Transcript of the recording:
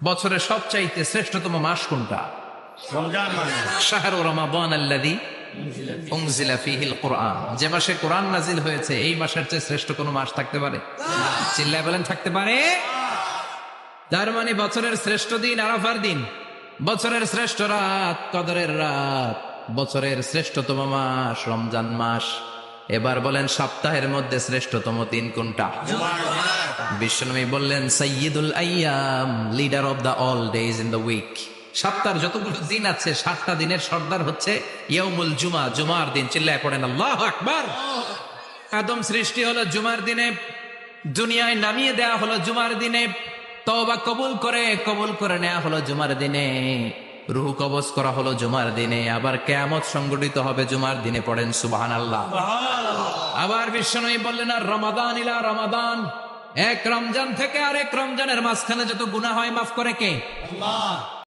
বছরের সবচাইতে শ্রেষ্ঠতম মাস কোনটা? রমজান মাস। শাহরু রমাদান আল্লাযী উনজিলা ফীহিল কুরআন। যে মাসে কোরআন নাজিল হয়েছে এই মাসের চেয়ে শ্রেষ্ঠ কোনো মাস থাকতে পারে? চিল্লায় বলেন থাকতে পারে? তার মানে বছরের শ্রেষ্ঠ দিন আরাফার দিন, বছরের শ্রেষ্ঠ রাত কদরের রাত, বছরের শ্রেষ্ঠতম মাস রমজান মাস। এবার বলেন সপ্তাহের মধ্যে শ্রেষ্ঠতম দিন কোনটা? বিশ্বনবী বললেন সাইয়্যিদুল আইয়াম, leader of the all days in the week. সপ্তাহের যতগুলো দিন আছে 7টা দিনের সর্দার হচ্ছে ইয়াউমুল জুমা, জুমার দিন। চিল্লায় পড়েন আল্লাহু আকবার। আদম সৃষ্টি হলো জুমার দিনে, দুনিয়ায় নামিয়ে দেয়া হলো জুমার দিনে, তওবা কবুল করে নেওয়া হলো জুমার দিনে, রূহ কবজ করা হলো জুমার দিনে, আবার কিয়ামত সংগঠিত হবে জুমার দিনে। পড়েন সুবহানাল্লাহ। আবার বিশ্বনবী বললেন আর রমাদান ইলা রমাদান, এক রমজান থেকে আরেক রমজানের মাঝখানে যত গুনাহ হয় মাফ করে কে? আল্লাহ।